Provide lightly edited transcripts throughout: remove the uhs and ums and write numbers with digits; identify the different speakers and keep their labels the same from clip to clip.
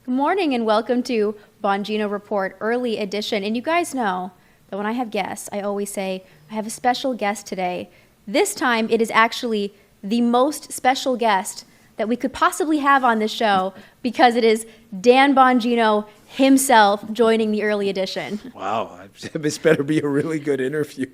Speaker 1: Good morning and welcome to Bongino Report Early Edition. And you guys know that when I have guests, I always say, I have a special guest today. This time it is actually the most special guest that we could possibly have on this show because it is Dan Bongino himself joining the Early Edition.
Speaker 2: Wow, this better be a really good interview.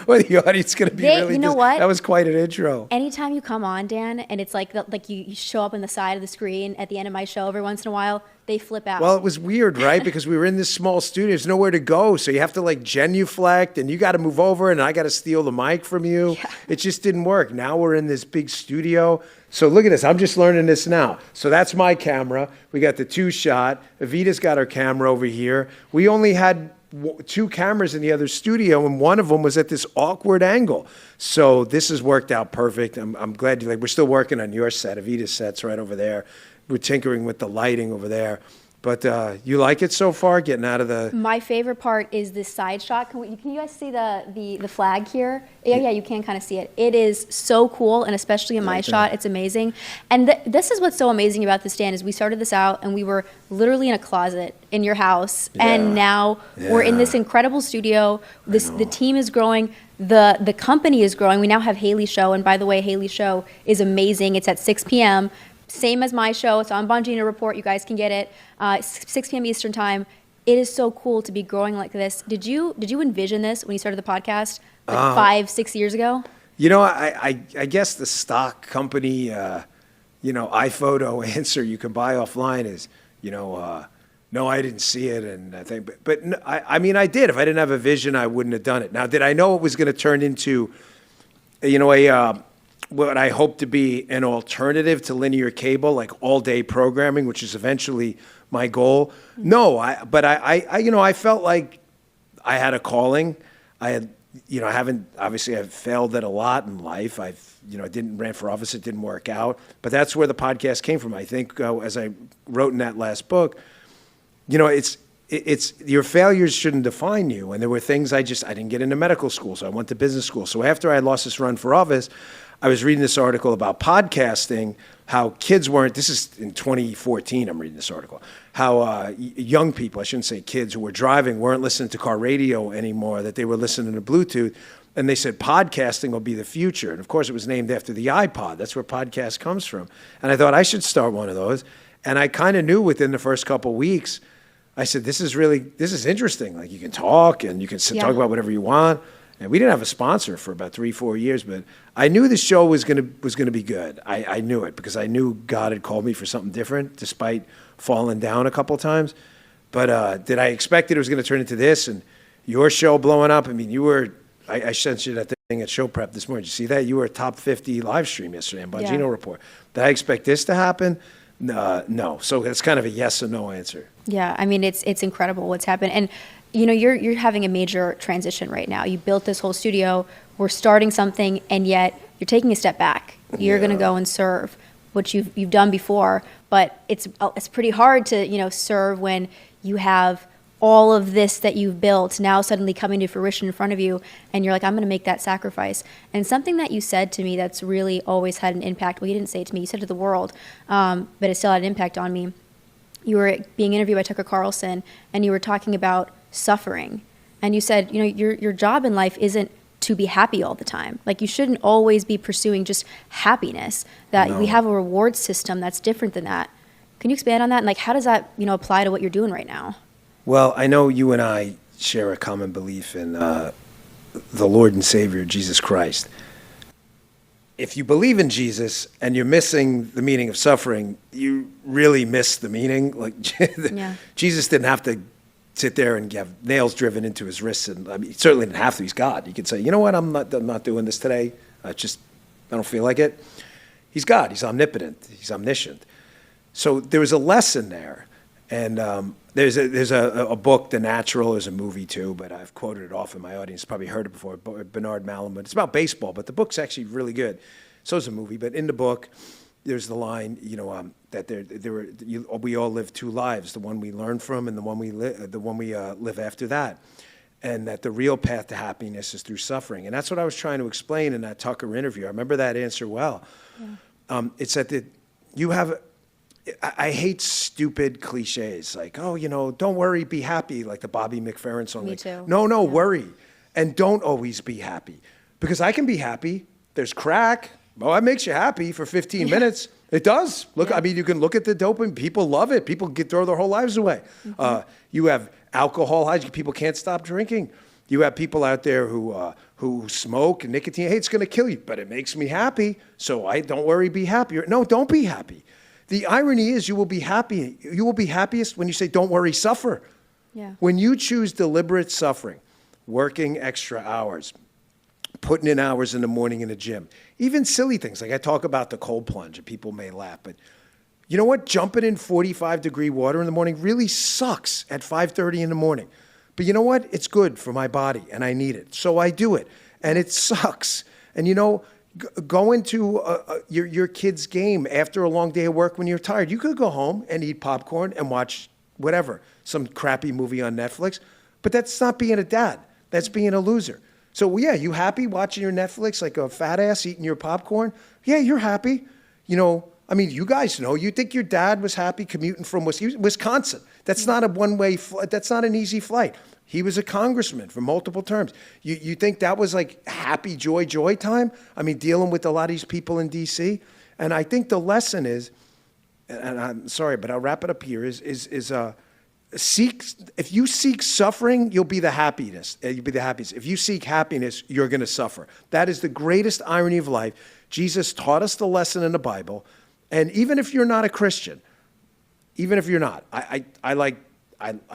Speaker 2: Or the audience going to be really...
Speaker 1: You know what?
Speaker 2: That was quite an intro.
Speaker 1: Anytime you come on, Dan, and it's like you show up on the side of the screen at the end of my show every once in a while, they flip out.
Speaker 2: Well, it was weird, right? Because we were in this small studio. There's nowhere to go. So you have to like genuflect and you got to move over and I got to steal the mic from you. Yeah. It just didn't work. Now we're in this big studio. So look at this. I'm just learning this now. So that's my camera. We got the two shot. Evita's got her camera over here. We only had two cameras in the other studio, and one of them was at this awkward angle. So this has worked out perfect. I'm glad you like. We're still working on your set. Evita's set's right over there. We're tinkering with the lighting over there. But you like it so far, getting out of the...
Speaker 1: My favorite part is this side shot. Can you guys see the flag here? Yeah, you can kind of see it. It is so cool, and especially in my shot, it's amazing. And this is what's so amazing about this, Dan, is we started this out, and we were literally in a closet in your house, and now we're in this incredible studio. The team is growing. The company is growing. We now have Haley's show, and by the way, Haley's show is amazing. It's at 6 p.m., same as my show. It's on Bongino Report. You guys can get it 6 p.m. Eastern time. It is so cool to be growing like this. Did you envision this when you started the podcast like 5-6 years ago?
Speaker 2: You know, I guess the stock company, iPhoto answer you can buy offline is, no, I didn't see it. And I think, but I mean, I did. If I didn't have a vision, I wouldn't have done it. Now, did I know it was going to turn into, what I hope to be an alternative to linear cable, like all-day programming, which is eventually my goal. No, but I felt like I had a calling. I've failed at a lot in life. I ran for office, it didn't work out. But that's where the podcast came from. I think, as I wrote in that last book, it's your failures shouldn't define you. And there were things I didn't get into medical school, so I went to business school. So after I lost this run for office, I was reading this article about podcasting, how kids weren't, this is in 2014, I'm reading this article, how young people, I shouldn't say kids, who were driving weren't listening to car radio anymore, that they were listening to Bluetooth. And they said podcasting will be the future. And of course, it was named after the iPod. That's where podcast comes from. And I thought I should start one of those. And I kind of knew within the first couple of weeks, I said, this is interesting. Like you can talk and you can talk about whatever you want. And we didn't have a sponsor for about 3-4 years, but I knew the show was gonna be good. I knew it because I knew God had called me for something different, despite falling down a couple of times. But did I expect it was going to turn into this and your show blowing up? I mean, I sent you that thing at show prep this morning. Did you see that? You were a top 50 live stream yesterday on Bongino Report. Did I expect this to happen? No. So it's kind of a yes or no answer. Yeah, I mean, it's incredible what's happened. And you're having a major transition right now. You built this whole studio. We're starting something, and yet you're taking a step back. You're going to go and serve, which you've done before. But it's pretty hard to serve when you have all of this that you've built now suddenly coming to fruition in front of you, and you're like, I'm going to make that sacrifice. And something that you said to me that's really always had an impact. Well, you didn't say it to me. You said it to the world, but it still had an impact on me. You were being interviewed by Tucker Carlson, and you were talking about suffering. And you said, your job in life isn't to be happy all the time. Like you shouldn't always be pursuing just happiness, that we have a reward system that's different than that. Can you expand on that? And like, how does that, apply to what you're doing right now? Well, I know you and I share a common belief in the Lord and Savior, Jesus Christ. If you believe in Jesus and you're missing the meaning of suffering, you really miss the meaning. Like Jesus didn't have to sit there and have nails driven into his wrists. And he certainly didn't have to. He's God. He could say, you know what, I'm not doing this today. I don't feel like it. He's God. He's omnipotent. He's omniscient. So there was a lesson there. And there's a book, The Natural. There's a movie too, but I've quoted it often. My audience probably heard it before. Bernard Malamud. It's about baseball, but the book's actually really good. So is the movie. But in the book, there's the line, that we all live two lives: the one we learn from, and the one we live after that. And that the real path to happiness is through suffering. And that's what I was trying to explain in that Tucker interview. I remember that answer well. Yeah. It's that I hate stupid cliches like, oh, don't worry, be happy, like the Bobby McFerrin song.
Speaker 1: Me
Speaker 2: like,
Speaker 1: too.
Speaker 2: No,
Speaker 1: Yeah.
Speaker 2: worry. And don't always be happy. Because I can be happy. There's crack. Well, that makes you happy for 15 minutes. It does. Look,
Speaker 1: Yeah.
Speaker 2: I mean, you can look at the dopamine. People love it. People throw their whole lives away. You have alcohol. People can't stop drinking. You have people out there who smoke and nicotine. Hey, it's going to kill you, but it makes me happy. So don't worry, be happy. No, don't be happy. The irony is you will be happy. You will be happiest when you say, don't worry, suffer.
Speaker 1: Yeah.
Speaker 2: When you choose deliberate suffering, working extra hours, putting in hours in the morning in the gym, even silly things. Like I talk about the cold plunge and people may laugh, but you know what? Jumping in 45-degree water in the morning really sucks at 5:30 in the morning. But you know what? It's good for my body and I need it. So I do it and it sucks. And go into your kid's game after a long day of work when you're tired. You could go home and eat popcorn and watch whatever, some crappy movie on Netflix. But that's not being a dad. That's being a loser. So yeah, you happy watching your Netflix like a fat ass eating your popcorn? Yeah, you're happy. I mean, you guys know. You think your dad was happy commuting from Wisconsin? That's not a one-way. That's not an easy flight. He was a congressman for multiple terms. You think that was like happy joy time? I mean, dealing with a lot of these people in D.C. And I think the lesson is, and I'm sorry, but I'll wrap it up here. If you seek suffering, you'll be the happiest. You'll be the happiest. If you seek happiness, you're going to suffer. That is the greatest irony of life. Jesus taught us the lesson in the Bible. And even if you're not a Christian, even if you're not, I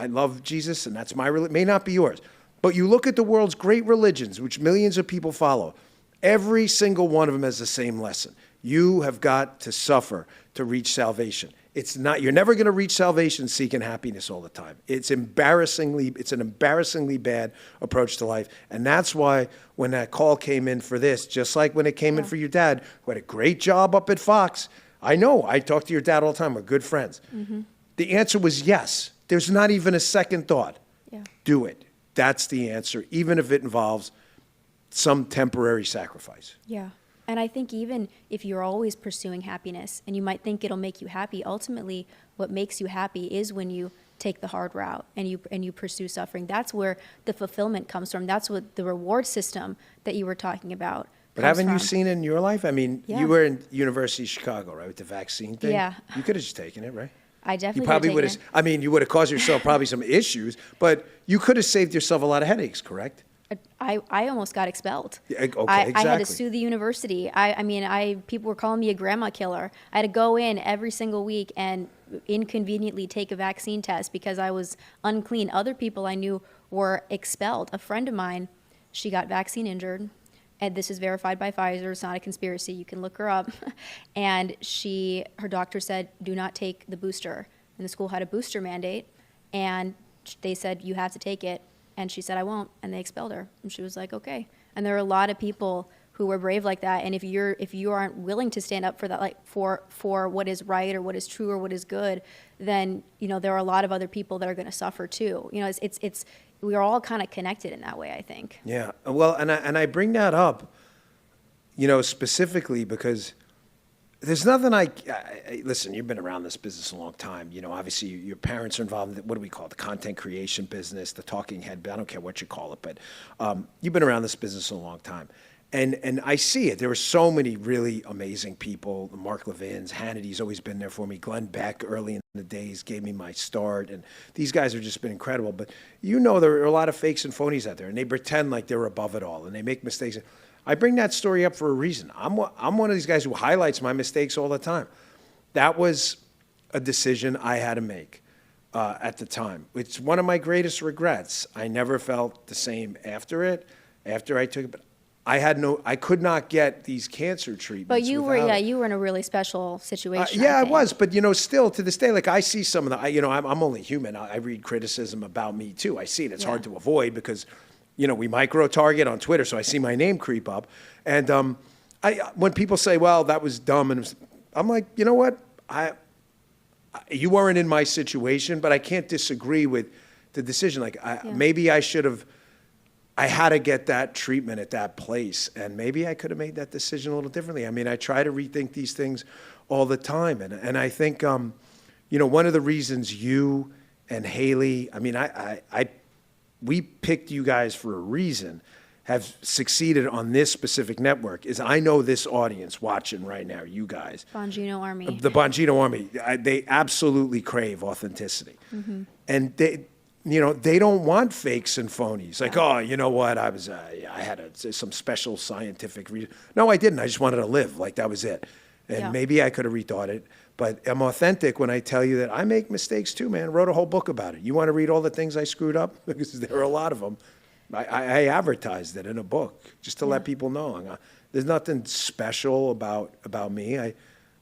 Speaker 2: love Jesus, and that's my religion. May not be yours. But you look at the world's great religions, which millions of people follow, every single one of them has the same lesson. You have got to suffer to reach salvation. You're never going to reach salvation seeking happiness all the time. It's an embarrassingly bad approach to life. And that's why when that call came in for this, just like when it came in for your dad, who had a great job up at Fox, I know, I talk to your dad all the time. We're good friends. Mm-hmm. The answer was yes. There's not even a second thought. Yeah. Do it. That's the answer, even if it involves some temporary sacrifice.
Speaker 1: Yeah. And I think even if you're always pursuing happiness and you might think it'll make you happy, ultimately what makes you happy is when you take the hard route and you pursue suffering. That's where the fulfillment comes from. That's what the reward system that you were talking about.
Speaker 2: But haven't you seen it in your life? I mean,
Speaker 1: Yeah.
Speaker 2: you were in University of Chicago, right, with the vaccine thing?
Speaker 1: Yeah.
Speaker 2: You could have just taken it, right?
Speaker 1: I definitely
Speaker 2: You probably would
Speaker 1: have
Speaker 2: have, I mean, you would have caused yourself probably some issues, but you could have saved yourself a lot of headaches, correct?
Speaker 1: I almost got expelled.
Speaker 2: Yeah, okay,
Speaker 1: I had
Speaker 2: exactly.
Speaker 1: to sue the university. People were calling me a grandma killer. I had to go in every single week and inconveniently take a vaccine test because I was unclean. Other people I knew were expelled. A friend of mine, she got vaccine injured, and this is verified by Pfizer. It's not a conspiracy. You can look her up. And her doctor said, do not take the booster. And the school had a booster mandate, and they said, you have to take it. And she said, I won't, and they expelled her. And she was like, okay. And there are a lot of people who were brave like that. And if you aren't willing to stand up for that, like for what is right or what is true or what is good, then there are a lot of other people that are going to suffer too. It's we are all kind of connected in that way, I think.
Speaker 2: Yeah. Well, and I bring that up, specifically because there's nothing listen, you've been around this business a long time. Obviously your parents are involved in what do we call it? The content creation business, the talking head. I don't care what you call it, but you've been around this business a long time. And I see it. There were so many really amazing people. Mark Levin's, Hannity's always been there for me. Glenn Beck early in the days gave me my start. And these guys have just been incredible. But there are a lot of fakes and phonies out there. And they pretend like they're above it all. And they make mistakes. I bring that story up for a reason. I'm one of these guys who highlights my mistakes all the time. That was a decision I had to make at the time. It's one of my greatest regrets. I never felt the same after I took it. But I could not get these cancer treatments.
Speaker 1: But you were in a really special situation.
Speaker 2: I was. But, still to this day, like I see some of I'm only human. I read criticism about me too. I see it. It's hard to avoid because, we micro-target on Twitter, so I see my name creep up. And when people say, well, that was dumb, and I'm like, you know what? You weren't in my situation, but I can't disagree with the decision. Like, maybe I should have I had to get that treatment at that place. And maybe I could have made that decision a little differently. I mean, I try to rethink these things all the time. And I think, one of the reasons you and Haley, I mean, we picked you guys for a reason, have succeeded on this specific network, is I know this audience watching right now, you guys.
Speaker 1: Bongino Army.
Speaker 2: The Bongino Army, they absolutely crave authenticity. Mm-hmm. And they don't want fakes and phonies. Like, oh, you know what? I had some special scientific reason. No, I didn't. I just wanted to live. Like, that was it. And maybe I could have rethought it. But I'm authentic when I tell you that I make mistakes too, man. I wrote a whole book about it. You want to read all the things I screwed up? Because there are a lot of them. I advertised it in a book just to let people know. There's nothing special about me.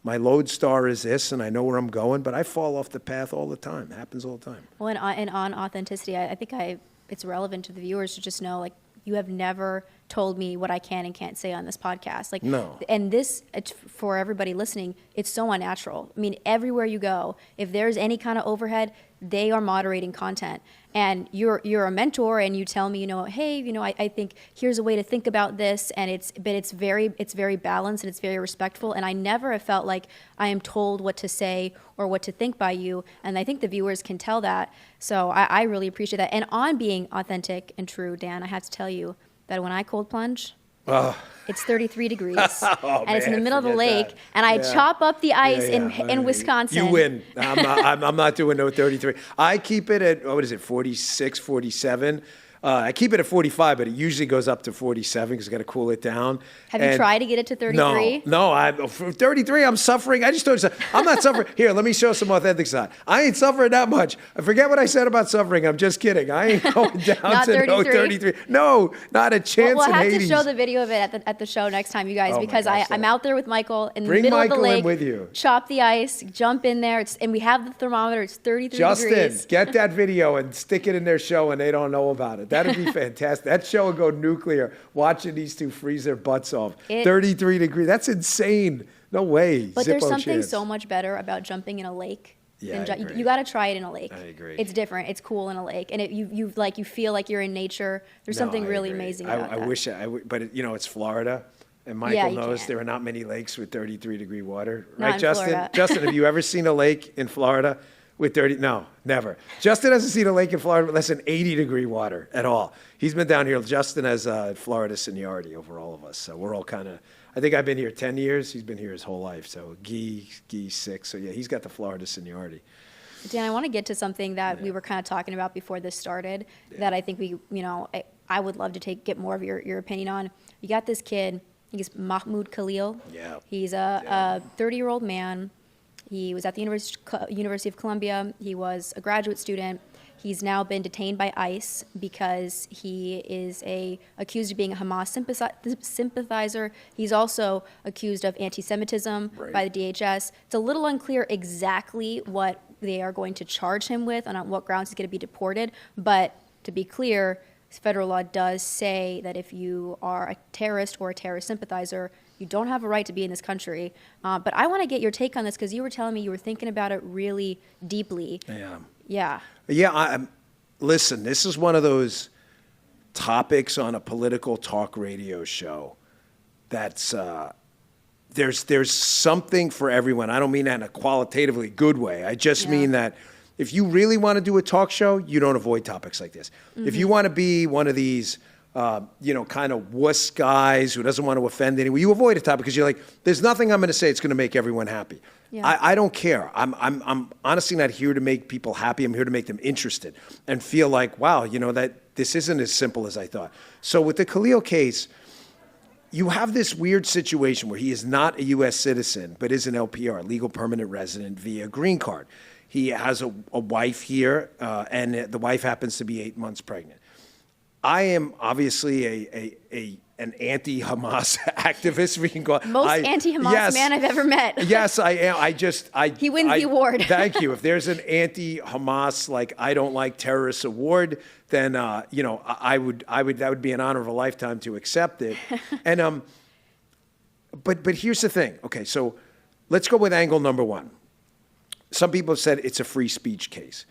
Speaker 2: My lodestar is this, and I know where I'm going, but I fall off the path all the time. It happens all the time.
Speaker 1: Well, and on authenticity, I think it's relevant to the viewers to just know, like, you have never told me what I can and can't say on this podcast. Like,
Speaker 2: no.
Speaker 1: And this, for everybody listening, it's so unnatural. I mean, everywhere you go, if there's any kind of overhead, they are moderating content. And you're a mentor, and you tell me, hey, I think here's a way to think about this, and it's very balanced and it's very respectful. And I never have felt like I am told what to say or what to think by you. And I think the viewers can tell that. So I really appreciate that. And on being authentic and true, Dan, I have to tell you that when I cold plunge, it's 33 degrees, and it's in the middle of the lake, and I chop up the ice in Wisconsin.
Speaker 2: You win. I'm not doing no 33. I keep it at, 46, 47. I keep it at 45, but it usually goes up to 47 because I got to cool it down.
Speaker 1: Have you tried to get it to 33?
Speaker 2: No. For 33, I'm suffering. I just told you, I'm not suffering. Here, let me show some authentic side. I ain't suffering that much. I forget what I said about suffering. I'm just kidding. I ain't going down to 33. No 33. No, not a chance
Speaker 1: we'll
Speaker 2: in
Speaker 1: have
Speaker 2: Hades.
Speaker 1: to show the video of it at the show next time, you guys, because I'm out there with Michael in the
Speaker 2: Bring
Speaker 1: middle
Speaker 2: Michael
Speaker 1: of the lake.
Speaker 2: In with you.
Speaker 1: Chop the ice, jump in there, and we have the thermometer. It's 33
Speaker 2: Justin,
Speaker 1: degrees.
Speaker 2: Get that video and stick it in their show, and they don't know about it. That'd be fantastic. That show would go nuclear, watching these two freeze their butts off. 33 degrees. That's insane. No way.
Speaker 1: But there's something so much better about jumping in a lake.
Speaker 2: Yeah,
Speaker 1: you got to try it in a lake.
Speaker 2: I agree.
Speaker 1: It's different. It's cool in a lake, and you feel like you're in nature. There's something really amazing about that.
Speaker 2: I wish but it's Florida, and Michael knows there are not many lakes with 33-degree water, right,
Speaker 1: not
Speaker 2: Justin?
Speaker 1: Florida.
Speaker 2: Justin, have you ever seen a lake in Florida with 30? No, never. Justin hasn't seen a lake in Florida with less than 80-degree water at all. He's been down here. Justin has Florida seniority over all of us, so we're all kind of. I think I've been here 10 years. He's been here his whole life. So Guy 6. So yeah, he's got the Florida seniority.
Speaker 1: Dan, I want to get to something that we were kind of talking about before this started that I think I would love to get more of your opinion on. You got this kid, I think it's Mahmoud Khalil.
Speaker 2: Yeah.
Speaker 1: He's a 30-year-old man. He was at the University of Columbia. He was a graduate student. He's now been detained by ICE because he is accused of being a Hamas sympathizer. He's also accused of anti-Semitism by the DHS. It's a little unclear exactly what they are going to charge him with and on what grounds he's going to be deported. But to be clear, federal law does say that if you are a terrorist or a terrorist sympathizer, you don't have a right to be in this country. But I want to get your take on this because you were telling me you were thinking about it really deeply.
Speaker 2: Yeah. Listen, this is one of those topics on a political talk radio show that's there's something for everyone. I don't mean that in a qualitatively good way. I just mean that if you really want to do a talk show, you don't avoid topics like this. Mm-hmm. If you want to be one of these kind of wuss guys who doesn't want to offend anyone, you avoid a topic because you're like, there's nothing I'm going to say it's going to make everyone happy. Yeah. I don't care. I'm honestly not here to make people happy. I'm here to make them interested and feel like, wow, that this isn't as simple as I thought. So with the Khalil case, you have this weird situation where he is not a U.S. citizen, but is an LPR, legal permanent resident via green card. He has a wife here, and the wife happens to be 8 months pregnant. I am obviously an anti-Hamas activist. We can go.
Speaker 1: Most anti-Hamas man I've ever met.
Speaker 2: Yes, I am. He
Speaker 1: wins the award.
Speaker 2: Thank you. If there's an anti-Hamas, I don't like terrorists award, then that would be an honor of a lifetime to accept it. And but here's the thing. Okay, so let's go with angle number one. Some people have said it's a free speech case.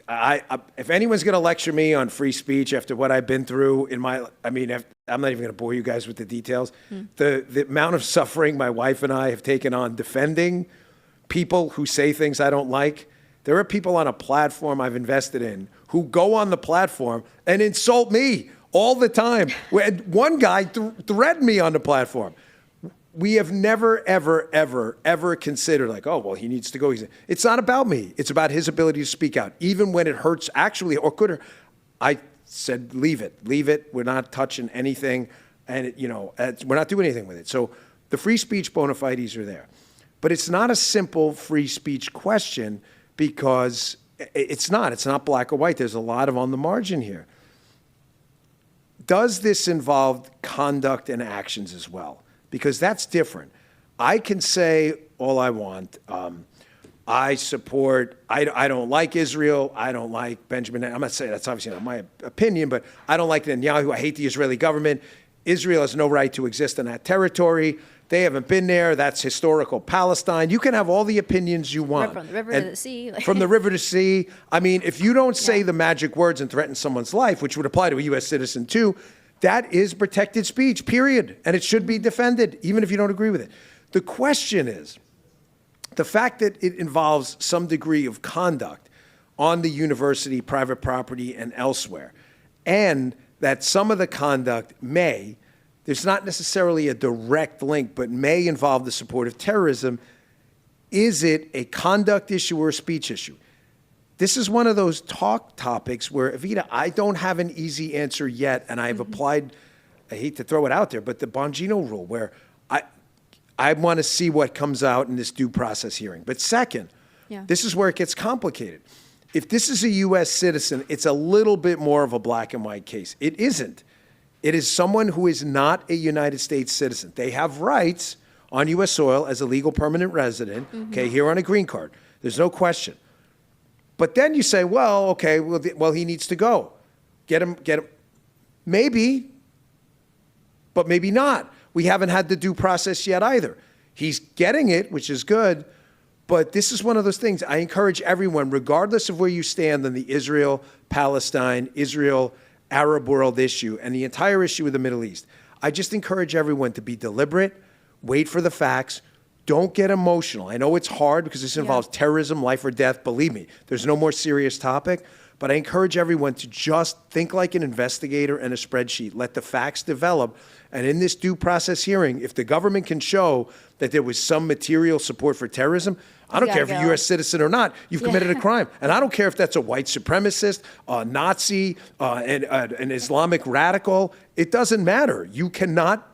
Speaker 2: if anyone's going to lecture me on free speech after what I've been through I'm not even going to bore you guys with the details. The amount of suffering my wife and I have taken on defending people who say things I don't like. There are people on a platform I've invested in who go on the platform and insult me all the time. One guy threatened me on the platform. We have never, ever, ever, ever considered like, oh, well, he needs to go. It's not about me. It's about his ability to speak out, even when it hurts actually or could hurt. I said, leave it. We're not touching anything. And, we're not doing anything with it. So the free speech bona fides are there. But it's not a simple free speech question because it's not black or white. There's a lot of on the margin here. Does this involve conduct and actions as well? Because that's different. I can say all I want. I don't like Israel. I don't like Benjamin. I'm not saying that's obviously not my opinion, but I don't like Netanyahu. I hate the Israeli government. Israel has no right to exist in that territory. They haven't been there. That's historical Palestine. You can have all the opinions you want.
Speaker 1: From the river to the sea.
Speaker 2: From the river to sea. I mean, if you don't say the magic words and threaten someone's life, which would apply to a U.S. citizen too, that is protected speech, period. And it should be defended, even if you don't agree with it. The question is, the fact that it involves some degree of conduct on the university, private property, and elsewhere, and that some of the conduct there's not necessarily a direct link, but may involve the support of terrorism. Is it a conduct issue or a speech issue? This is one of those talk topics where, Evita, I don't have an easy answer yet, and I've applied, I hate to throw it out there, but the Bongino rule, where I want to see what comes out in this due process hearing. But second, this is where it gets complicated. If this is a U.S. citizen, it's a little bit more of a black and white case. It isn't. It is someone who is not a United States citizen. They have rights on U.S. soil as a legal permanent resident, here on a green card. There's no question. But then you say, well, okay, well, he needs to go. Get him. Maybe, but maybe not. We haven't had the due process yet either. He's getting it, which is good, but this is one of those things. I encourage everyone, regardless of where you stand on the Israel-Palestine, Israel-Arab world issue, and the entire issue of the Middle East, I just encourage everyone to be deliberate, wait for the facts, don't get emotional. I know it's hard because this involves terrorism, life or death. Believe me, there's no more serious topic. But I encourage everyone to just think like an investigator and a spreadsheet. Let the facts develop. And in this due process hearing, if the government can show that there was some material support for terrorism, I don't care if you're a U.S. citizen or not, you've committed a crime. And I don't care if that's a white supremacist, a Nazi, an Islamic radical. It doesn't matter. You cannot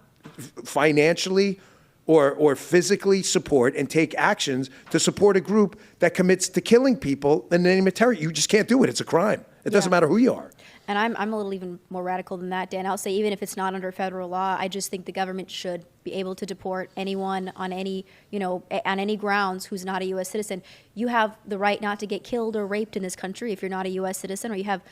Speaker 2: financially or physically support and take actions to support a group that commits to killing people in the name of terror. You just can't do it. It's a crime. It doesn't matter who you are.
Speaker 1: And I'm a little even more radical than that, Dan. I'll say even if it's not under federal law, I just think the government should be able to deport anyone on any, on any grounds who's not a U.S. citizen. You have the right not to get killed or raped in this country if you're not a U.S. citizen, or you have,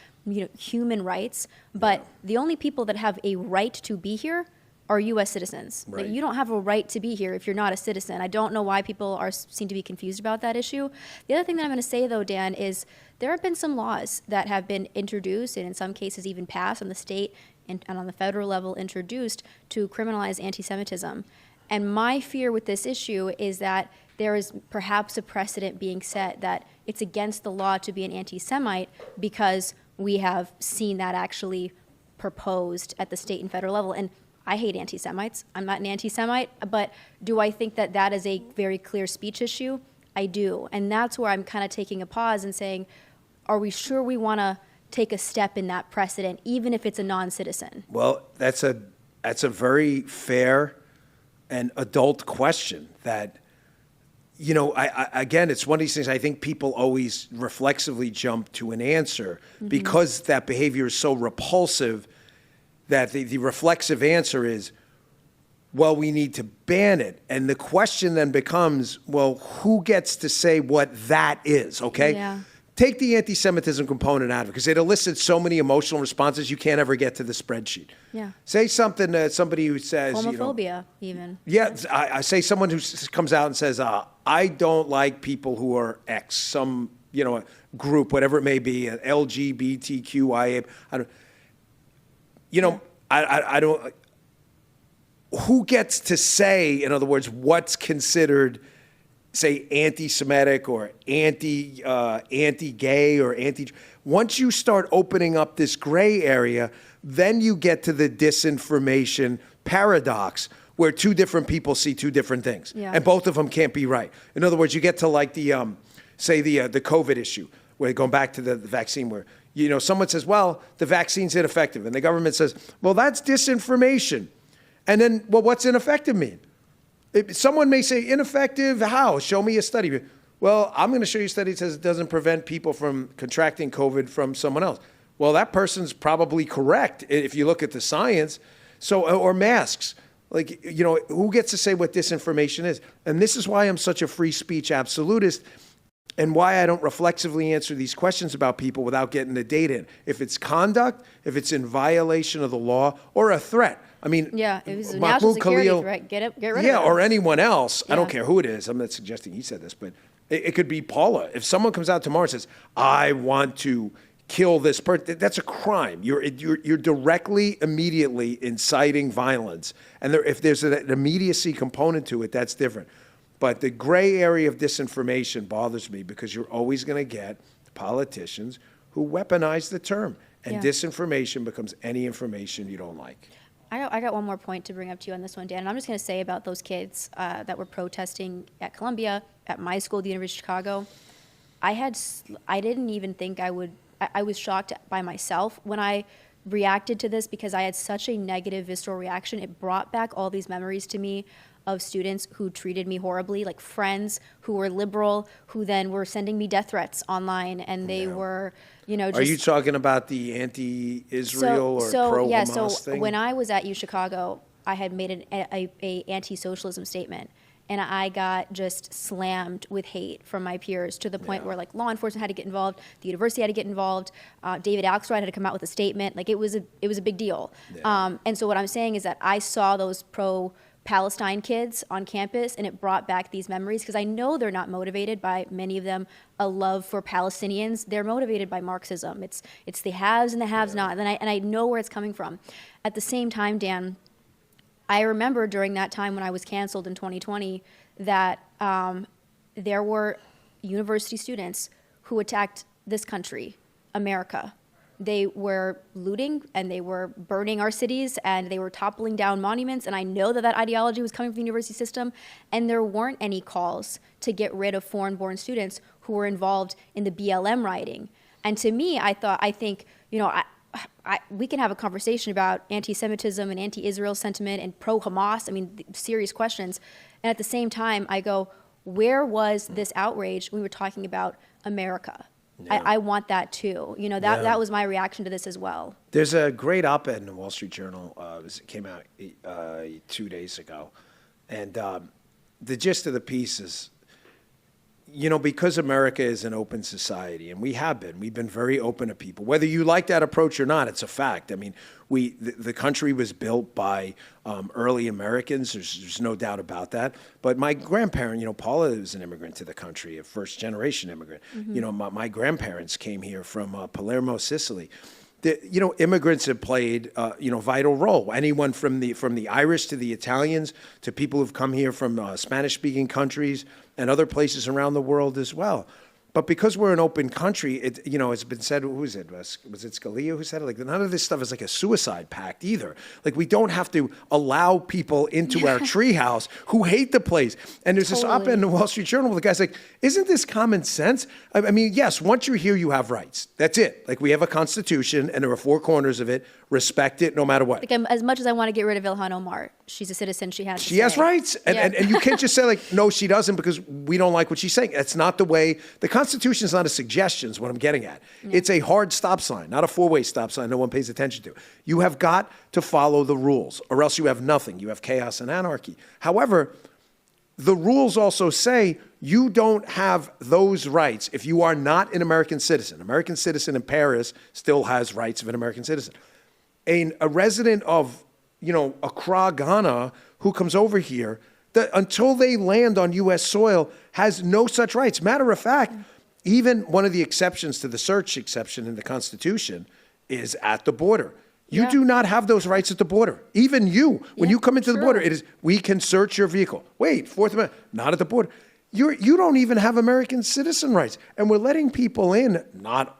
Speaker 1: human rights. But the only people that have a right to be here are U.S. citizens.
Speaker 2: Right.
Speaker 1: You don't have a right to be here if you're not a citizen. I don't know why people seem to be confused about that issue. The other thing that I'm going to say, though, Dan, is there have been some laws that have been introduced and in some cases even passed on the state and on the federal level introduced to criminalize anti-Semitism. And my fear with this issue is that there is perhaps a precedent being set that it's against the law to be an anti-Semite because we have seen that actually proposed at the state and federal level. And I hate anti-Semites. I'm not an anti-Semite, but do I think that that is a very clear speech issue? I do. And that's where I'm kind of taking a pause and saying, are we sure we want to take a step in that precedent, even if it's a non-citizen?
Speaker 2: Well, that's a very fair and adult question that, again, it's one of these things I think people always reflexively jump to an answer because that behavior is so repulsive that the reflexive answer is, well, we need to ban it. And the question then becomes, well, who gets to say what that is, okay?
Speaker 1: Yeah.
Speaker 2: Take the anti-Semitism component out of it, because it elicits so many emotional responses you can't ever get to the spreadsheet.
Speaker 1: Yeah.
Speaker 2: Say something to somebody who says,
Speaker 1: homophobia, even.
Speaker 2: Yeah, I say someone who comes out and says, I don't like people who are X, some a group, whatever it may be, an LGBTQIA. I don't. Who gets to say, in other words, what's considered, say, anti-Semitic or anti-gay or anti? Once you start opening up this gray area, then you get to the disinformation paradox, where two different people see two different things, and both of them can't be right. In other words, you get to like the COVID issue, where going back to the vaccine, where someone says, well, the vaccine's ineffective, and the government says, well, that's disinformation. And then, well, what's ineffective mean? Someone may say, ineffective how? Show me a study. Well, I'm going to show you a study that says it doesn't prevent people from contracting COVID from someone else. Well, that person's probably correct if you look at the science. So, or masks. Like, who gets to say what disinformation is? And this is why I'm such a free speech absolutist, and why I don't reflexively answer these questions about people without getting the data in. If it's conduct, if it's in violation of the law, or a threat. I mean,
Speaker 1: it was a national security threat. Get rid of it.
Speaker 2: Yeah, or anyone else. I don't care who it is. I'm not suggesting he said this, but it could be Paula. If someone comes out tomorrow and says, I want to kill this person, that's a crime. You're directly, immediately inciting violence. And if there's an immediacy component to it, that's different. But the gray area of disinformation bothers me, because you're always going to get politicians who weaponize the term. And disinformation becomes any information you don't like.
Speaker 1: I got one more point to bring up to you on this one, Dan. And I'm just going to say about those kids that were protesting at Columbia, at my school, the University of Chicago. I didn't even think I would. I was shocked by myself when I reacted to this, because I had such a negative, visceral reaction. It brought back all these memories to me of students who treated me horribly, like friends who were liberal, who then were sending me death threats online, and they were, just...
Speaker 2: Are you talking about the anti-Israel or pro-Hamas thing?
Speaker 1: When I was at U Chicago, I had made a anti-socialism statement, and I got just slammed with hate from my peers, to the point where like law enforcement had to get involved, the university had to get involved, David Axelrod had to come out with a statement. Like it was a big deal. And so what I'm saying is that I saw those pro-Palestine kids on campus, and it brought back these memories, because I know they're not motivated by, many of them, a love for Palestinians. They're motivated by Marxism. It's the haves and the haves not, and I know where it's coming from. At the same time, Dan, I remember during that time when I was canceled in 2020 that there were university students who attacked this country, America. They were looting, and they were burning our cities, and they were toppling down monuments. And I know that ideology was coming from the university system, and there weren't any calls to get rid of foreign-born students who were involved in the BLM rioting. And to me, I think, we can have a conversation about anti-Semitism and anti-Israel sentiment and pro-Hamas, serious questions. And at the same time, I go, where was this outrage when we were talking about America? Yeah. I want that too. That was my reaction to this as well.
Speaker 2: There's a great op-ed in the Wall Street Journal. It came out 2 days ago. And the gist of the piece is, because America is an open society, and we've been very open to people. Whether you like that approach or not, it's a fact. The country was built by early Americans. There's no doubt about that. But my grandparent, Paula was an immigrant to the country, a first-generation immigrant. Mm-hmm. My grandparents came here from Palermo, Sicily. Immigrants have played, vital role. Anyone from the Irish to the Italians to people who've come here from Spanish-speaking countries and other places around the world as well. But because we're an open country, it's been said, who was it? Was it Scalia who said it? Like, none of this stuff is like a suicide pact either. Like, we don't have to allow people into our treehouse who hate the place. And there's this op-ed in the Wall Street Journal where the guy's like, isn't this common sense? Yes, once you're here, you have rights. That's it. Like, we have a constitution, and there are four corners of it. Respect it no matter what.
Speaker 1: Like, as much as I want to get rid of Ilhan Omar, she's a citizen. She has
Speaker 2: rights. And you can't just say, like, no, she doesn't, because we don't like what she's saying. That's not the way. The Constitution is not a suggestion, is what I'm getting at. Yeah. It's a hard stop sign, not a four-way stop sign no one pays attention to. You have got to follow the rules, or else you have nothing. You have chaos and anarchy. However, the rules also say you don't have those rights if you are not an American citizen. American citizen in Paris still has rights of an American citizen. A resident of, Accra, Ghana, who comes over here, until they land on U.S. soil, has no such rights. Matter of fact, Even one of the exceptions to the search exception in the Constitution is at the border. You do not have those rights at the border. Even you, when you come into the border, it is, we can search your vehicle. Wait, Fourth Amendment, not at the border. You don't even have American citizen rights. And we're letting people in,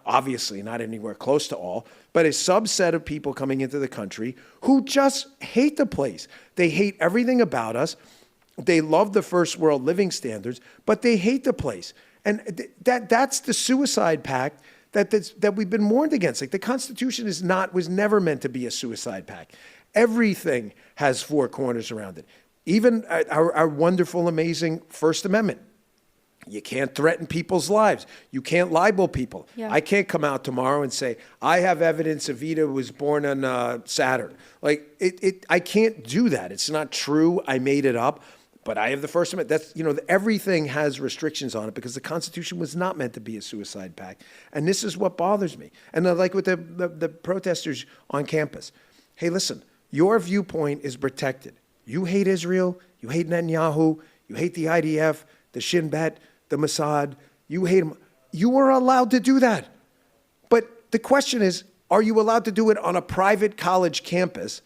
Speaker 2: obviously not anywhere close to all, but a subset of people coming into the country who just hate the place. They hate everything about us. They love the first world living standards, but they hate the place. And that's the suicide pact that we've been warned against. Like, the Constitution was never meant to be a suicide pact. Everything has four corners around it. Even our wonderful, amazing First Amendment. You can't threaten people's lives. You can't libel people.
Speaker 1: Yeah.
Speaker 2: I can't come out tomorrow and say, I have evidence Evita was born on Saturn. Like, I can't do that. It's not true. I made it up. But I have the First Amendment. That's, everything has restrictions on it because the Constitution was not meant to be a suicide pact. And this is what bothers me. And like with the protesters on campus. Hey, listen, your viewpoint is protected. You hate Israel. You hate Netanyahu. You hate the IDF, the Shin Bet, the Mossad. You hate them. You are allowed to do that. But the question is, are you allowed to do it on a private college campus?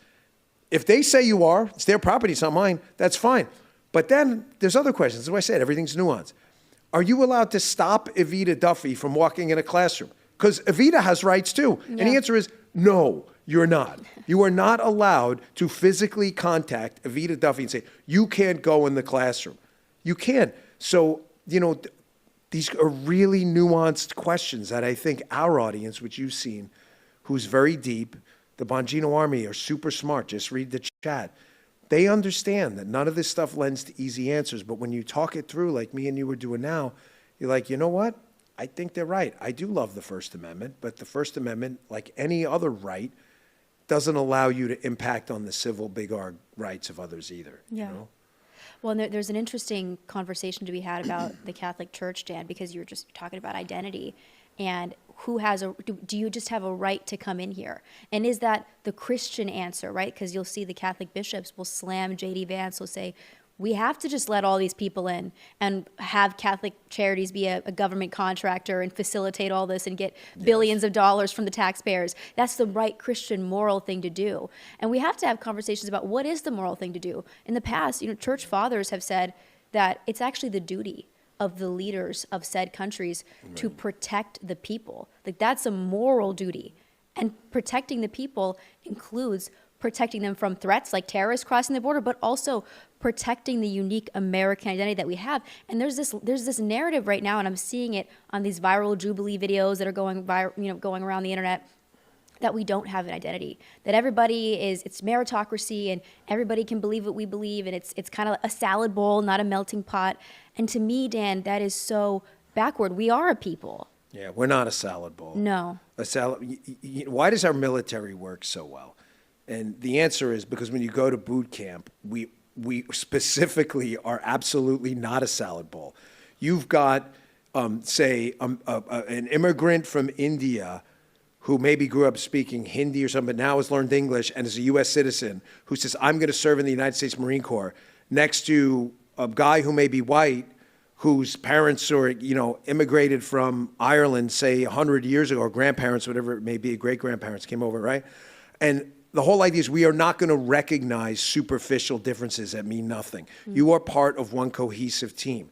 Speaker 2: If they say you are, it's their property, it's not mine, that's fine. But then there's other questions. As I said, everything's nuanced. Are you allowed to stop Evita Duffy from walking in a classroom? Because Evita has rights too. Yeah. And the answer is no, you're not. You are not allowed to physically contact Evita Duffy and say, you can't go in the classroom. You can't. So, these are really nuanced questions that I think our audience, which you've seen, who's very deep, the Bongino Army are super smart. Just read the chat. They understand that none of this stuff lends to easy answers, but when you talk it through like me and you were doing now, you're like, you know what? I think they're right. I do love the First Amendment, but the First Amendment, like any other right, doesn't allow you to impact on the civil big R rights of others either.
Speaker 1: Yeah. Well, and there's an interesting conversation to be had about the Catholic Church, Dan, because you were just talking about identity and who has do you just have a right to come in here? And is that the Christian answer, right? Because you'll see the Catholic bishops will slam J.D. Vance, will say, we have to just let all these people in and have Catholic Charities be a government contractor and facilitate all this and get billions of dollars from the taxpayers. That's the right Christian moral thing to do. And we have to have conversations about what is the moral thing to do. In the past, church fathers have said that it's actually the duty of the leaders of said countries to protect the people. Like, that's a moral duty. And protecting the people includes protecting them from threats like terrorists crossing the border, but also protecting the unique American identity that we have. And there's this narrative right now, and I'm seeing it on these viral Jubilee videos that are going viral, going around the internet, that we don't have an identity, that it's meritocracy and everybody can believe what we believe, and it's kind of a salad bowl, not a melting pot. And to me, Dan, that is so backward. We are a people.
Speaker 2: Yeah, we're not a salad bowl.
Speaker 1: No.
Speaker 2: A salad. Why does our military work so well? And the answer is because when you go to boot camp, we specifically are absolutely not a salad bowl. You've got, say, an immigrant from India who maybe grew up speaking Hindi or something, but now has learned English and is a U.S. citizen who says, I'm going to serve in the United States Marine Corps, next to a guy who may be white, whose parents or immigrated from Ireland, say 100 years ago, or grandparents, whatever it may be, great-grandparents came over, right? And the whole idea is we are not going to recognize superficial differences that mean nothing. You are part of one cohesive team.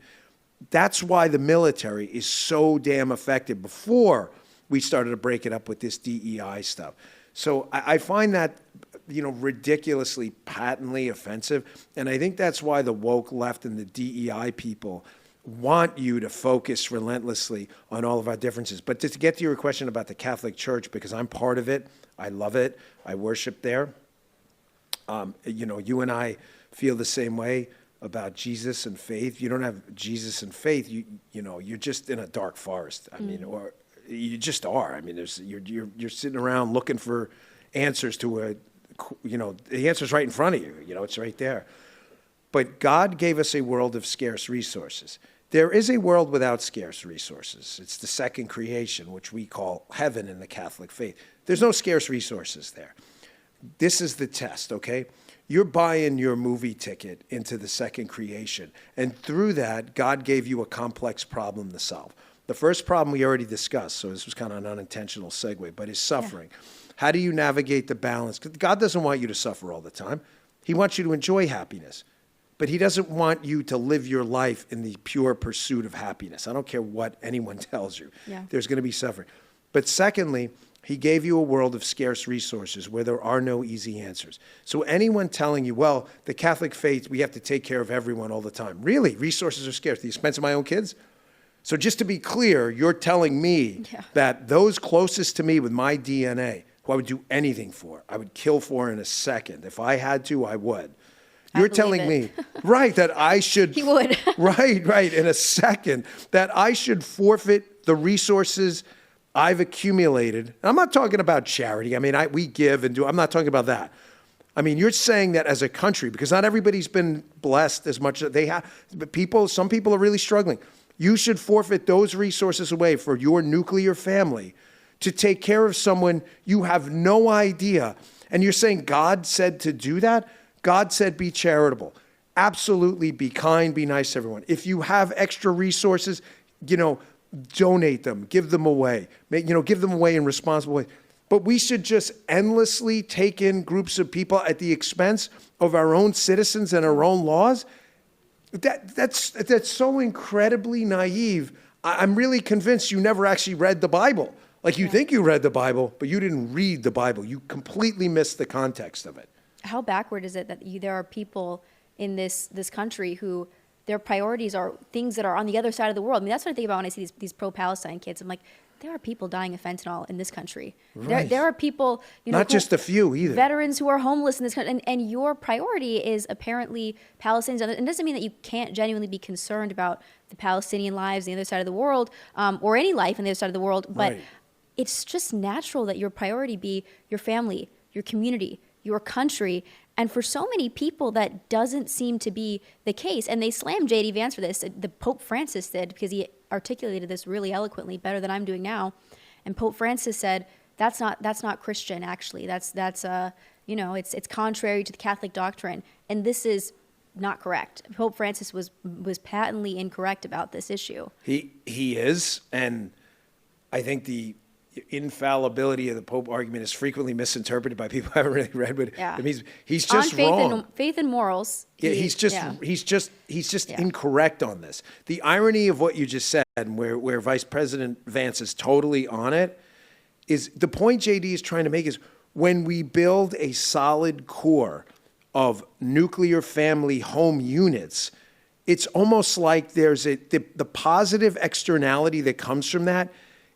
Speaker 2: That's why the military is so damn effective before we started to break it up with this DEI stuff. So I find that, ridiculously, patently offensive. And I think that's why the woke left and the DEI people want you to focus relentlessly on all of our differences. But to get to your question about the Catholic Church, because I'm part of it, I love it, I worship there. You and I feel the same way about Jesus and faith. You don't have Jesus and faith, you're just in a dark forest. I mean, or you just are. I mean, you're sitting around looking for answers to the answer's right in front of you. It's right there. But God gave us a world of scarce resources. There is a world without scarce resources. It's the second creation, which we call heaven in the Catholic faith. There's no scarce resources there. This is the test, okay? You're buying your movie ticket into the second creation. And through that, God gave you a complex problem to solve. The first problem we already discussed, so this was kind of an unintentional segue, but is suffering. How do you navigate the balance? 'Cause God doesn't want you to suffer all the time. He wants you to enjoy happiness, but he doesn't want you to live your life in the pure pursuit of happiness. I don't care what anyone tells you.
Speaker 1: Yeah.
Speaker 2: There's going to be suffering. But secondly, he gave you a world of scarce resources where there are no easy answers. So anyone telling you, well, the Catholic faith, we have to take care of everyone all the time. Really? Resources are scarce. The expense of my own kids? So just to be clear, you're telling me that those closest to me with my DNA, who I would do anything for, I would kill for in a second. If I had to, I would. You're telling me, right, that I should.
Speaker 1: He would.
Speaker 2: right, in a second, that I should forfeit the resources I've accumulated. And I'm not talking about charity. I mean, we give and do. I'm not talking about that. I mean, you're saying that as a country, because not everybody's been blessed as much as they have. But some people are really struggling. You should forfeit those resources away for your nuclear family to take care of someone you have no idea. And you're saying God said to do that? God said be charitable. Absolutely be kind, be nice to everyone. If you have extra resources, donate them, give them away. Give them away in responsible ways. But we should just endlessly take in groups of people at the expense of our own citizens and our own laws. That's so incredibly naive. I'm really convinced you never actually read the Bible. Like you think you read the Bible, but you didn't read the Bible. You completely missed the context of it.
Speaker 1: How backward is it that there are people in this country who their priorities are things that are on the other side of the world? I mean, that's what I think about when I see these pro-Palestine kids. I'm like, there are people dying of fentanyl in this country.
Speaker 2: Right.
Speaker 1: There are people,
Speaker 2: not just a few either.
Speaker 1: Veterans who are homeless in this country, and your priority is apparently Palestinians. And it doesn't mean that you can't genuinely be concerned about the Palestinian lives on the other side of the world, or any life on the other side of the world. But it's just natural that your priority be your family, your community, your country. And for so many people, that doesn't seem to be the case. And they slammed J.D. Vance for this. The Pope Francis did, because he articulated this really eloquently, better than I'm doing now. And Pope Francis said, that's not Christian, actually. That's it's contrary to the Catholic doctrine. And this is not correct. Pope Francis was patently incorrect about this issue.
Speaker 2: He is, and I think the infallibility of the Pope argument is frequently misinterpreted by people who haven't really read what it means. He's just wrong.
Speaker 1: Faith and morals.
Speaker 2: He's just incorrect on this. The irony of what you just said, and where Vice President Vance is totally on it, is the point JD is trying to make is when we build a solid core of nuclear family home units, it's almost like there's the positive externality that comes from that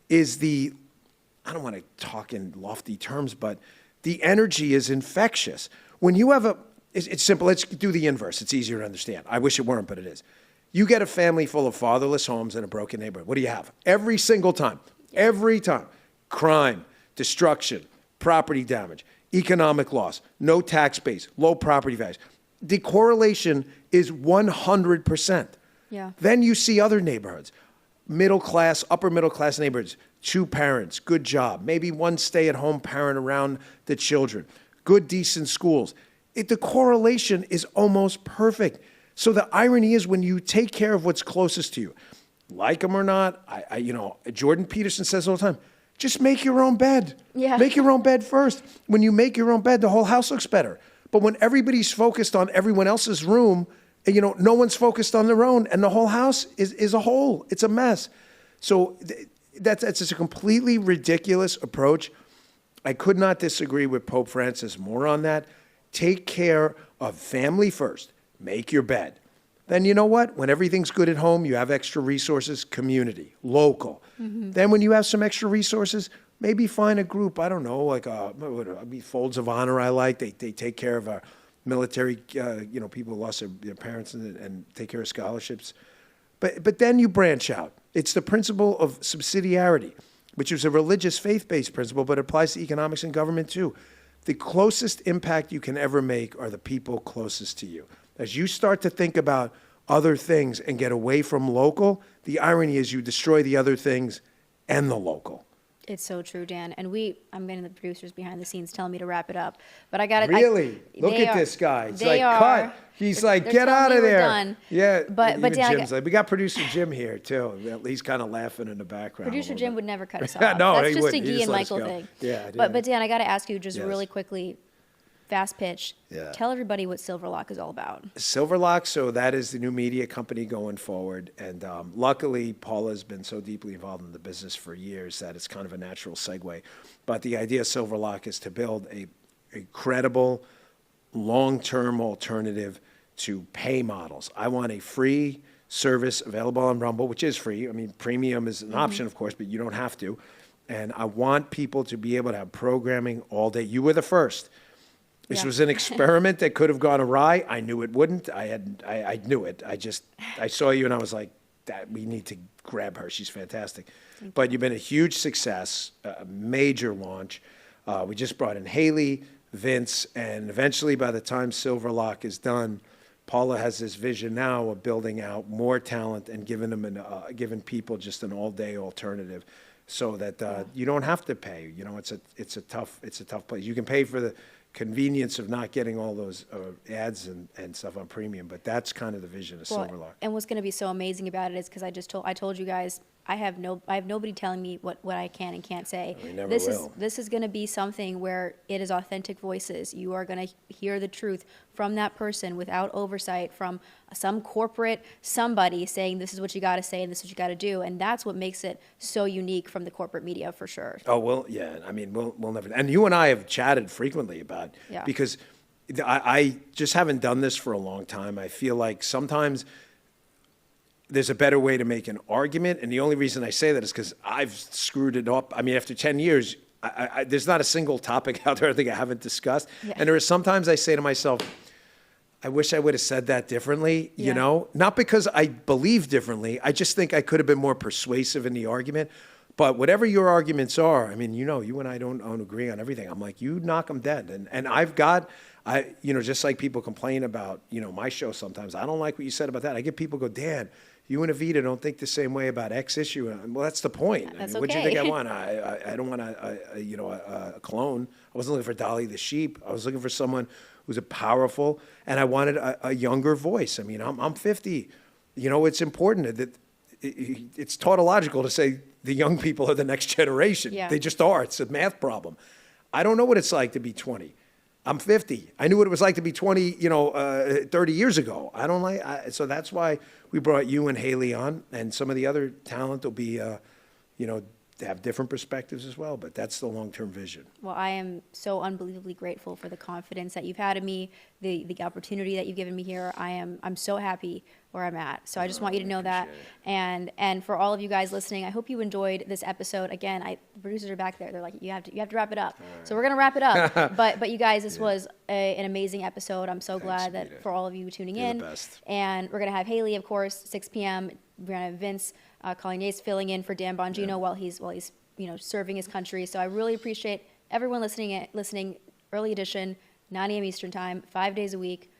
Speaker 2: is I don't want to talk in lofty terms, but the energy is infectious. When you have it's simple. Let's do the inverse. It's easier to understand. I wish it weren't, but it is. You get a family full of fatherless homes in a broken neighborhood. What do you have? Every single time. Every time. Crime, destruction, property damage, economic loss, no tax base, low property values. The correlation is 100%.
Speaker 1: Yeah.
Speaker 2: Then you see other neighborhoods, middle class, upper middle class neighborhoods, 2 parents, good job, maybe 1 stay-at-home parent around the children, good, decent schools. The correlation is almost perfect. So the irony is when you take care of what's closest to you, like them or not, Jordan Peterson says all the time, just make your own bed.
Speaker 1: Yeah.
Speaker 2: Make your own bed first. When you make your own bed, the whole house looks better. But when everybody's focused on everyone else's room, no one's focused on their own, and the whole house is a hole. It's a mess. So that's just a completely ridiculous approach. I could not disagree with Pope Francis more on that. Take care of family first. Make your bed. Then you know what? When everything's good at home, you have extra resources, community, local. Mm-hmm. Then when you have some extra resources, maybe find a group, I don't know, like Folds of Honor I like. They take care of our military, people who lost their parents and take care of scholarships. But then you branch out. It's the principle of subsidiarity, which is a religious faith-based principle, but applies to economics and government too. The closest impact you can ever make are the people closest to you. As you start to think about other things and get away from local, the irony is you destroy the other things and the local.
Speaker 1: It's so true, Dan. And I'm getting the producers behind the scenes telling me to wrap it up. But I got to
Speaker 2: Really? Look at this guy. It's like,
Speaker 1: are.
Speaker 2: cut. He's like,
Speaker 1: They're
Speaker 2: get
Speaker 1: telling
Speaker 2: out
Speaker 1: me
Speaker 2: of
Speaker 1: we're
Speaker 2: there.
Speaker 1: done.
Speaker 2: Yeah.
Speaker 1: But
Speaker 2: even
Speaker 1: Dan,
Speaker 2: Jim's like, we got producer Jim here too. He's kind of laughing in the background.
Speaker 1: Producer Jim would never cut us off.
Speaker 2: No,
Speaker 1: That's
Speaker 2: he
Speaker 1: just
Speaker 2: wouldn't.
Speaker 1: a
Speaker 2: He
Speaker 1: Guy
Speaker 2: just
Speaker 1: and
Speaker 2: let us
Speaker 1: Michael
Speaker 2: go.
Speaker 1: thing.
Speaker 2: Yeah.
Speaker 1: But Dan, I got to ask you just
Speaker 2: Yes.
Speaker 1: really quickly, fast pitch.
Speaker 2: Yeah.
Speaker 1: Tell everybody what Silverlock is all about.
Speaker 2: Silverlock, so that is the new media company going forward. And luckily, Paula's been so deeply involved in the business for years that it's kind of a natural segue. But the idea of Silverlock is to build a credible, long-term alternative to pay models. I want a free service available on Rumble, which is free. I mean, premium is an option, of course, but you don't have to. And I want people to be able to have programming all day. You were the first. This was an experiment that could have gone awry. I knew it wouldn't. I knew it. I saw you and I was like, that we need to grab her. She's fantastic. But you've been a huge success, a major launch. We just brought in Haley, Vince, and eventually by the time Silverlock is done, Paula has this vision now of building out more talent and giving people just an all-day alternative, so that you don't have to pay. You know, it's a tough place. You can pay for the convenience of not getting all those ads and stuff on premium, but that's kind of the vision of Silverlock.
Speaker 1: And what's going to be so amazing about it is because I told you guys I have nobody telling me what I can and can't say.
Speaker 2: We never
Speaker 1: this
Speaker 2: will.
Speaker 1: is going to be something where it is authentic voices. You are going to hear the truth from that person without oversight from some corporate somebody saying this is what you got to say and this is what you got to do, and that's what makes it so unique from the corporate media for sure.
Speaker 2: Oh, well, yeah. I mean, we'll never. And you and I have chatted frequently about because I just haven't done this for a long time. I feel like sometimes there's a better way to make an argument, and the only reason I say that is because I've screwed it up. I mean, after 10 years, there's not a single topic out there I think I haven't discussed.
Speaker 1: Yeah.
Speaker 2: And there are sometimes I say to myself, I wish I would have said that differently, you know? Not because I believe differently. I just think I could have been more persuasive in the argument. But whatever your arguments are, I mean, you know, you and I don't agree on everything. I'm like, you knock them dead. And just like people complain about, my show sometimes, I don't like what you said about that. I get people go, Dan, you and Evita don't think the same way about X issue. Well, that's the point.
Speaker 1: That's
Speaker 2: What do you
Speaker 1: okay.
Speaker 2: think I want? I don't want a clone. I wasn't looking for Dolly the sheep. I was looking for someone who's a powerful, and I wanted a younger voice. I mean, I'm 50. It's important that it's tautological to say the young people are the next generation.
Speaker 1: Yeah.
Speaker 2: They just are. It's a math problem. I don't know what it's like to be 20. I'm 50. I knew what it was like to be 20, 30 years ago. So that's why we brought you and Haley on, and some of the other talent will be, have different perspectives as well, but that's the long-term vision.
Speaker 1: Well, I am so unbelievably grateful for the confidence that you've had in me, the opportunity that you've given me here. I'm so happy where I'm at. So I just want you to know that. And for all of you guys listening, I hope you enjoyed this episode. Again, the producers are back there. They're like, you have to wrap it up. Right. So we're gonna wrap it up. but you guys, this was an amazing episode. I'm so glad that for all of you tuning in.
Speaker 2: The best.
Speaker 1: And we're gonna have Haley, of course, 6 p.m. We're gonna have Vince Collignace filling in for Dan Bongino while he's serving his country. So I really appreciate everyone listening. Early edition, 9 a.m. Eastern time, 5 days a week.